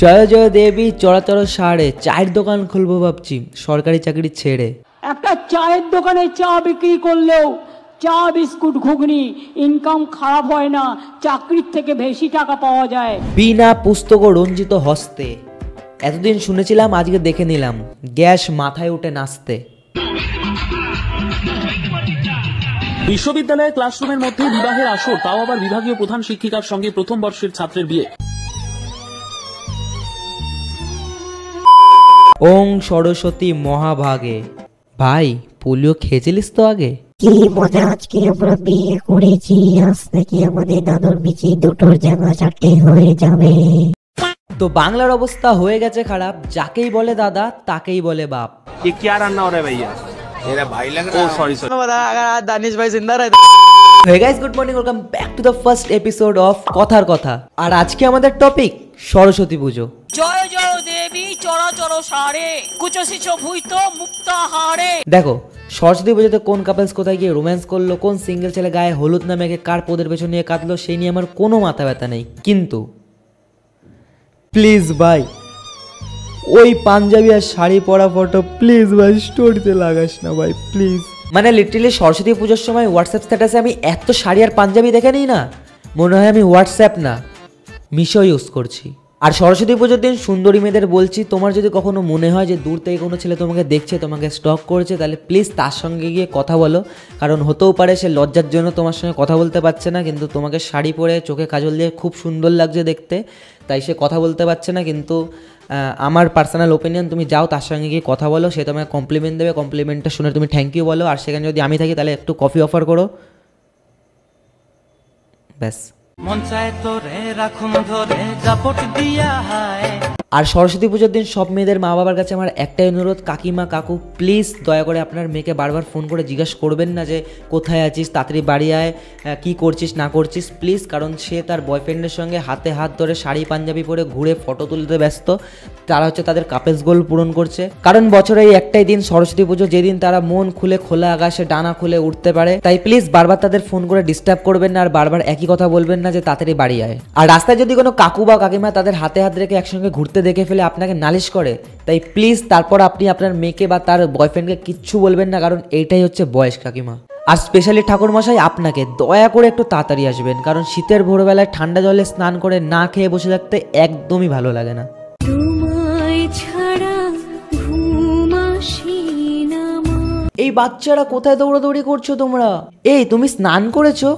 জয় জয় দেবী চড়াচড় সাড়ে চায়ের দোকান খুলবো ভাবছি সরকারি চাকরি ছেড়ে। একটা চায়ের দোকানে চা বিক্রি করলেও চা বিস্কুট ঘুগনি ইনকাম খারাপ হয় না, চাকরির থেকে বেশি টাকা পাওয়া যায়। বিনা পুস্তক রঞ্জিত হস্তে এতদিন শুনেছিলাম, আজকে দেখে নিলাম গ্যাস মাথায় উঠে নাচতে। বিশ্ববিদ্যালয়ের ক্লাসরুমের মধ্যে বিবাহের আসর, তাও আবার বিভাগীয় প্রধান শিক্ষিকার সঙ্গে প্রথম বর্ষের ছাত্রের বিয়ে। ওং সরস্বতী মহাভাগে। ভাই পোলিও খেয়েছিলিস তো আগে? কি মজা, আজকে আমরা বিয়ে করেছি, আজ থেকে আমাদের দাদুর বিচি দুটোর জায়গা চারটে হয়ে যাবে। তো বাংলার অবস্থা হয়ে গেছে খারাপ, যাকেই বলে দাদা তাকেই বলে বাপ। ये क्या रन्ना हो रहा है भैया? मेरा भाई लग रहा है। सॉरी दानिश भाई जिंदा रहे। Hey guys, good morning, welcome back to the first episode of কথার কথা। আর আজকে আমাদের টপিক সরস্বতী পুজো। জয় জয় দেবী চড়াচড় সাড়ে কুচসিছ ভুইত মুক্তাহারে। দেখো সরস্বতী পুজোতে কোন কাপলস কোথায় গিয়ে রোম্যান্স করলো, কোন সিঙ্গেল ছেলে গায়ে হলুদ না মেখে কার পোদের পেছন নিয়ে কাঁদলো, সেই নিয়ে আমার কোনো মাথা ব্যথা নেই। কিন্তু প্লিজ ভাই ওই পাঞ্জাবি আর শাড়ি পরা ফটো প্লিজ ভাই স্টোরিতে লাগাস না ভাই প্লিজ। মানে লিটারালি সরস্বতী পুজোর সময় হোয়াটসঅ্যাপ স্ট্যাটাসে আমি এত শাড়ি আর পাঞ্জাবি দেখে নিই না, মনে হয় আমি হোয়াটসঅ্যাপ না মিশো ইউজ করছি। আর সরস্বতী পুজোর দিন সুন্দরী মেয়েদের বলছি, তোমার যদি কখনো মনে হয় যে দূর থেকে কোনো ছেলে তোমাকে দেখছে, তোমাকে স্টক করেছে, তাহলে প্লিজ তার সঙ্গে গিয়ে কথা বলো। কারণ হতেও পারে সে লজ্জার জন্য তোমার সঙ্গে কথা বলতে পারছে না, কিন্তু তোমাকে শাড়ি পরে চোখে কাজল দিয়ে খুব সুন্দর লাগছে দেখতে, তাই সে কথা বলতে পারছে না। কিন্তু আমার পার্সোনাল ওপিনিয়ন, তুমি যাও তার সঙ্গে গিয়ে কথা বলো, সে তোমাকে কমপ্লিমেন্ট দেবে, কমপ্লিমেন্টটা শুনে তুমি থ্যাংক ইউ বলো, আর সেখানে যদি আমি থাকি তাহলে একটু কফি অফার করো, ব্যাস। মন চায় তোরে রাখুন ধরে জাপট দিয়া হায়। আর সরস্বতী পুজোর দিন সব মেয়েদের মা বাবার কাছে আমার একটাই অনুরোধ, কাকিমা কাকু প্লিজ দয়া করে আপনার মেয়েকে বারবার ফোন করে জিজ্ঞাসা করবেন না যে কোথায় আছিস, তাড়াতাড়ি বাড়ি আয়, কী করছিস না করছিস প্লিজ। কারণ সে তার বয়ফ্রেন্ডের সঙ্গে হাতে হাত ধরে শাড়ি পাঞ্জাবি পরে ঘুরে ফটো তুলতে ব্যস্ত, তারা হচ্ছে তাদের কাপেলস গোল পূরণ করছে। কারণ বছরে এই একটাই দিন সরস্বতী পুজো, যেদিন তারা মন খুলে খোলা আকাশে ডানা খুলে উঠতে পারে। তাই প্লিজ বারবার তাদের ফোন করে ডিস্টার্ব করবেন না, আর বারবার একই কথা বলবেন না যে তাড়াতাড়ি বাড়ি আয়। আর রাস্তায় যদি কোনো কাকু বা কাকিমা তাদের হাতে হাত রেখে একসঙ্গে ঘুরতে দেখে ফেলে আপনাকে নালিশ করে, তাই প্লিজ তারপর আপনি আপনার মেয়েকে বা তার বয়ফ্রেন্ডকে কিচ্ছু বলবেন না, কারণ এইটাই হচ্ছে বয়স কাকিমা। আর স্পেশালি ঠাকুরমশাই আপনাকে দয়া করে একটু তাড়াতাড়ি আসবেন, কারণ শীতের ভোরবেলায় ঠান্ডা জলে স্নান করে না খেয়ে বসে থাকতে একদমই ভালো লাগে না। এই বাচ্চারা কোথায় দৌড়াদৌড়ি করছো তোমরা? এই তুমি স্নান করেছো?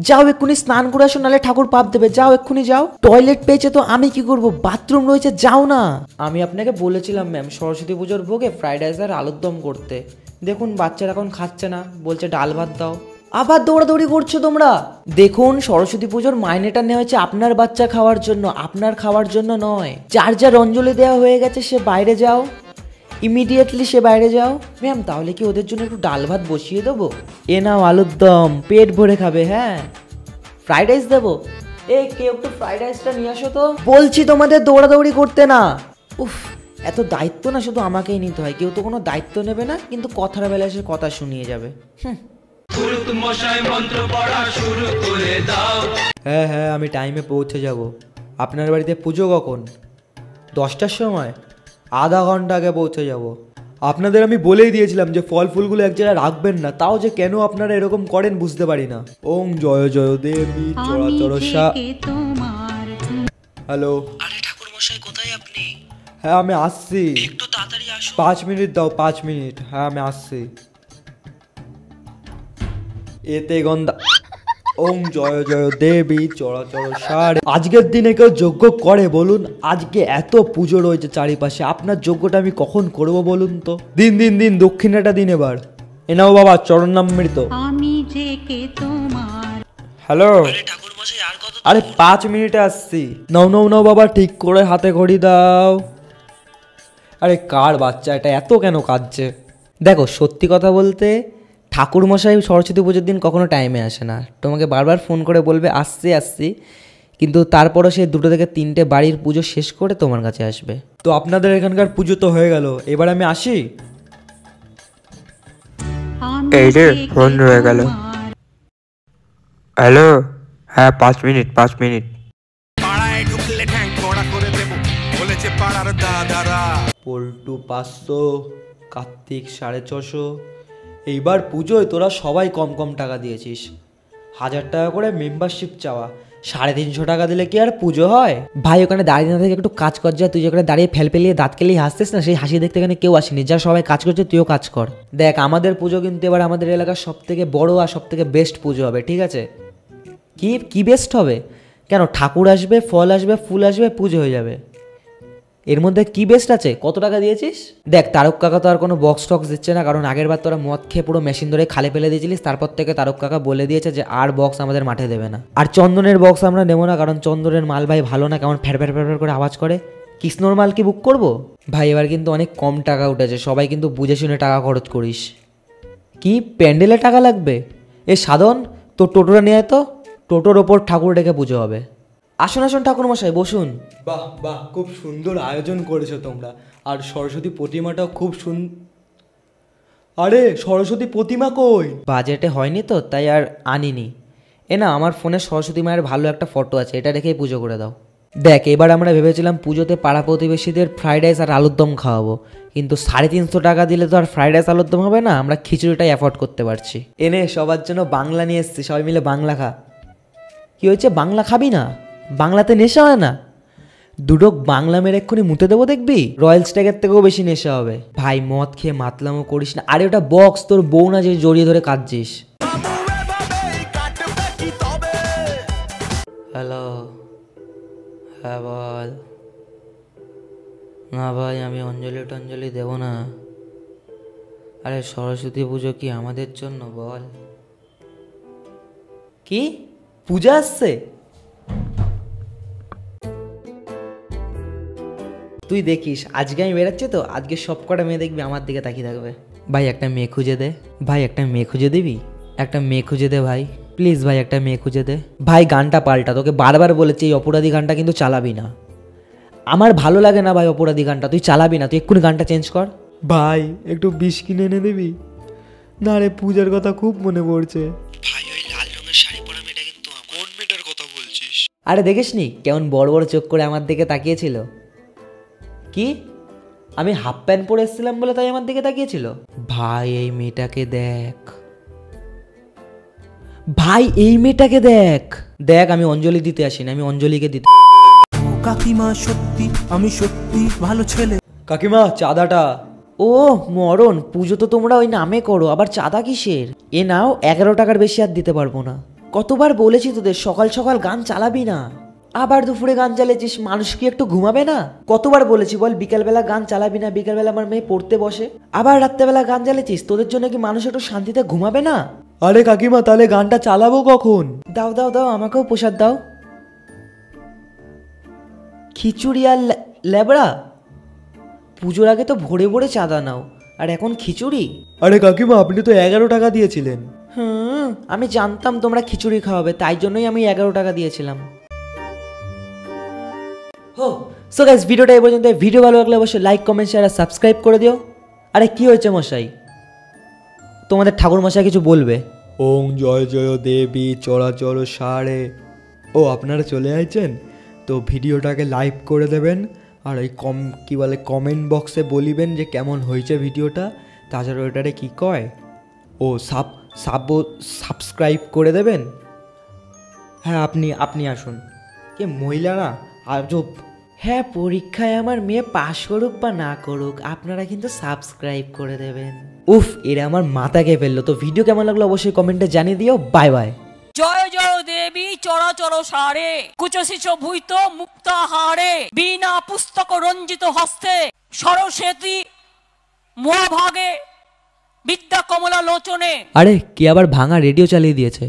যাও এক্ষুনি স্নান করে আসো, নাহলে ঠাকুর পাপ দেবে। যাও এক্ষুনি যাও। টয়লেট পেয়েছে তো আমি কি করব, বাথরুম রয়েছে, যাও না। আমি আপনাকে বলেছিলাম ম্যাম সরস্বতী পুজোর ভোগে ফ্রাইড রাইস আর আলুর দম করতে, দেখুন বাচ্চারা এখন খাচ্ছে না, বলছে ডাল ভাত দাও। আবার দৌড়াদৌড়ি করছো তোমরা। দেখুন সরস্বতী পুজোর মাইনেটা নেওয়া হয়েছে আপনার বাচ্চা খাওয়ার জন্য, আপনার খাওয়ার জন্য নয়। যার যার অঞ্জলি দেওয়া হয়ে গেছে সে বাইরে যাও, ইমিডিয়েটলি সে বাইরে যাও। ম্যাম তাহলে কি ওদের জন্য একটু ডাল ভাত বসিয়ে দেবো? এ নাও আলুর দম, পেট ভরে খাবে। হ্যাঁ ফ্রাইড রাইস দেবো? এ কেউ একটু ফ্রাইড রাইসটা নিয়ে আসো তো। বলছি তোমাদের দৌড়াদৌড়ি করতে না। উফ এত দায়িত্ব না শুধু আমাকেই নিতে হয়, কেউ তো কোনো দায়িত্ব নেবে না, কিন্তু কথার বেলায় সে কথা শুনিয়ে যাবে। হ্যাঁ হ্যাঁ আমি টাইমে পৌঁছে যাব। আপনার বাড়িতে পুজো কখন? 10টার সময়? আধা ঘন্টা আগে পৌঁছে যাব। আপনাদের আমি বলেই দিয়েছিলাম যে ফল ফুলগুলো এক জায়গায় রাখবেন না, তাও যে কেন আপনারা এরকম করেন বুঝতে পারি না। ওং জয় জয় দেবী চড়াচড় সাড়ে। হ্যালো, আরে ঠাকুর মশাই কোথায় আপনি? হ্যাঁ আমি আসছি, একটু তাড়াতাড়ি আসুন। 5 মিনিট দাও, 5 মিনিট। হ্যাঁ আমি আসছি। এতে গন্ধা। ওং জয় জয় দেবী চড়াচড় সাড়ে। আজকের দিনে কেউ যজ্ঞ করে বলুন? আজকে এত পুজো রয়েছে চারিপাশে, আপনার যজ্ঞটা আমি কখন করব বলুন তো? দিন দিন দিন দক্ষিণাটা দিন এবার। এ নাও বাবা চরণ নামৃত। হ্যালো ঠাকুর মশাই আর কত? আরে 5 মিনিটে আসছি। নাও নাও নাও বাবা, ঠিক করে হাতে ঘড়ি দাও। আরে কার বাচ্চা এটা, এত কেন কাঁদছে? দেখো সত্যি কথা বলতে ঠাকুরমশাই সরস্বতী পুজোর দিন কখনো টাইমে আসে না, তোমাকে বারবার ফোন করে বলবে আসছি আসছি, কিন্তু তারপরও সে 2 থেকে 3টে বাড়ির পুজো শেষ করে তোমার কাছে আসবে। তো আপনাদের এখানকার পুজো তো হয়ে গেল, এবার আমি আসি। এই রে ফোন রয়ে গেল। হ্যালো, হ্যাঁ 5 মিনিট 5 মিনিট। পাড়ায় ঢুকলে ঠ্যাং কড়া করে দেবো, বলে পাড়ার দাদারা। পল্টু 500, কার্তিক 650। এইবার পুজোয় তোরা সবাই কম কম টাকা দিয়েছিস। 1000 টাকা করে মেম্বারশিপ চাওয়া, 350 টাকা দিলে কি আর পুজো হয়? ভাই ওখানে দাঁড়িয়ে না থেকে একটু কাজ কর যা। তুই যেখানে দাঁড়িয়ে ফেলিয়ে দাঁত কেলিয়ে হাসতিস না, সেই হাসি দেখতে এখানে কেউ আসেনি। যা সবাই কাজ করছে, তুইও কাজ কর। দেখ আমাদের পুজো কিন্তু এবার আমাদের এলাকার সব থেকে বড় আর সব থেকে বেস্ট পুজো হবে, ঠিক আছে? কি বেস্ট হবে কেন? ঠাকুর আসবে, ফল আসবে, ফুল আসবে, পুজো হয়ে যাবে। এর মধ্যে কি বেস্ট আছে? কত টাকা দিয়েছিস? দেখ তারক কাকা তো আর কোনো বক্স টক্স দিচ্ছে না, কারণ আগের বার তোরা মদ খেয়ে পুরো মেশিন ধরে খালে ফেলে দিয়েছিলিস। তারপর থেকে তারক কাকা বলে দিয়েছে যে আর বক্স আমাদের মাঠে দেবে না। আর চন্দনের বক্স আমরা নেবো না, কারণ চন্দনের মাল ভাই ভালো না, কেমন ফ্যার ফ্যার ফ্যার করে আওয়াজ করে। কৃষ্ণর মাল কি বুক করবো? ভাই এবার কিন্তু অনেক কম টাকা উঠেছে, সবাই কিন্তু বুঝে শুনে টাকা খরচ করিস। কি প্যান্ডেলে টাকা লাগবে? এ সাধন তোর টোটোটা নিয়ে তো, টোটোর ওপর ঠাকুর ডেকে পুজো হবে। আসুন আসুন ঠাকুরমশাই বসুন। বাহ বাহ, খুব সুন্দর আয়োজন করেছো তোমরা। আর সরস্বতী প্রতিমাটাও খুব আরে সরস্বতী প্রতিমা কই? বাজেটে হয়নি তো তাই আর আনিনি। এ না, আমার ফোনে সরস্বতী মায়ের ভালো একটা ফটো আছে, এটা রেখেই পুজো করে দাও। দেখ এবার আমরা ভেবেছিলাম পুজোতে পাড়া প্রতিবেশীদের ফ্রাইড রাইস আর আলুর দম খাওয়াবো, কিন্তু 350 টাকা দিলে তো আর ফ্রাইড রাইস আলুর দম হবে না। আমরা খিচুড়িটাই অ্যাফোর্ড করতে পারছি। এনে সবার জন্য বাংলা নিয়ে এসছি, সবাই মিলে বাংলা খা। কি হয়েছে, বাংলা খাবি না? বাংলাতে নেশা হয় না? দুটো বাংলা মেরে এক্ষুনি মুতে দেবো, দেখবি রয়্যাল স্ট্যাগের থেকেও বেশি নেশা হবে। ভাই মদ খেয়ে মাতলামও করিস না। আরে ওটা বক্স, তোর বউ না যে জড়িয়ে ধরে কাঁদছিস। হ্যালো, হ্যাঁ বল। না ভাই আমি অঞ্জলি টঞ্জলি দেবো না। আরে সরস্বতী পুজো কি আমাদের জন্য বল? কি পূজা আসছে? তুই দেখিস আজকে আমি বেরাচ্ছি তো, আজকে সব কটা মেয়ে দেখবি আমার দিকে তাকিয়ে থাকবে। ভাই একটা মেয়ে খুঁজে দে। ভাই একটা মেয়ে খুঁজে দিবি? একটা মেয়ে খুঁজে দে ভাই, প্লিজ ভাই একটা মেয়ে খুঁজে দে। ভাই গানটা পাল্টা, তোকে বারবার বলেছি এই অপরাধী গানটা কিন্তু চালাবি না। আমার ভালো লাগে না ভাই অপরাধী গানটা, তুই চালাবি না, তুই এক্ষুনি গানটা চেঞ্জ কর। ভাই একটু বিষ কিনে এনে দিবি? না রে, পূজার কথা খুব মনে পড়ছে। ভাই ওই লাল রঙের শাড়ি পরা মেয়েটা কিন্তু কোন মেয়েটার কথা বলছিস? আরে দেখিসনি কেমন বড় বড় চোখ করে আমার দিকে তাকিয়েছিল? কি আমি হাফ প্যান্ট পরে এসেছিলাম বলে তাই আমার দিকে তাকিয়েছিল? ভাই এই মেয়েটাকে দেখ, ভাই এই মেয়েটাকে দেখ। দেখ আমি অঞ্জলি দিতে আসিনি, আমি অঞ্জলিকে দিতে। কাকিমা সত্যি, আমি সত্যি ভালো ছেলে। কাকিমা চাঁদাটা। ও মরণ, পুজো তো তোমরা ওই নামে করো, আবার চাঁদা কিসের? এ নাও 11 টাকার বেশি আর দিতে পারবো না। কতবার বলেছি তোদের সকাল সকাল গান চালাবি না, আবার দুপুরে গান চালিয়েছিস। মানুষ কি একটু ঘুমাবে না? কতবার বলেছি বল বিকালবেলা গান চালাবি না, বিকালবেলা আমার মেয়ে পড়তে বসে। আবার রাত্রেবেলা গান চালিয়েছিস, তোদের জন্য কি মানুষ একটু শান্তিতে ঘুমাবে না? আরে কাকিমা তাহলে গানটা চালাবো কখন? দাও দাও দাও, আমাকেও প্রসাদ দাও। খিচুড়ি আর ল্যাবড়া? পুজোর আগে তো ভোরে ভোরে চাঁদা নাও, আর এখন খিচুড়ি? আরে কাকিমা আপনি তো 11 টাকা দিয়েছিলেন। আমি জানতাম তোমরা খিচুড়ি খাওয়াবে, তাই জন্যই আমি 11 টাকা দিয়েছিলাম। সো গাইস ভিডিওটা এই পর্যন্ত। ভিডিও ভালো লাগলে অবশ্যই লাইক কমেন্ট শেয়ার আর সাবস্ক্রাইব করে দিও। আরে কি হয়েছে মশাই, তোমাদের ঠাকুর মশাই কিছু বলবে? ওং জয় জয় দেবী চরাচর সারে। ও আপনারা চলে আসছেন তো ভিডিওটাকে লাইক করে দেবেন, আর এই কমেন্ট বক্সে বলিবেন যে কেমন হয়েছে ভিডিওটা। তাছাড়া ওইটারে কী কয়, ও সাবস্ক্রাইব করে দেবেন। হ্যাঁ আপনি আসুন। কে মহিলা না আজব। হ্যাঁ পরীক্ষায় আমার মেয়ে পাশ করুক বা না করুক, আপনারা কিন্তু সাবস্ক্রাইব করে দেবেন। উফ এরা আমার মাথাকে ফেললো। তো ভিডিও কেমন লাগলো অবশ্যই কমেন্টে জানিয়ে দিও। Bye bye. জয় জয় দেবী চরাচর সারে, কুচশিষ ভূত মুক্তাহারে, বিনা পুস্তক রঞ্জিত হস্তে, সরস্বতী মহাভাগে বিদ্যা কমলা লোচনে। আরে কে আবার ভাঙা রেডিও চালিয়ে দিয়েছে?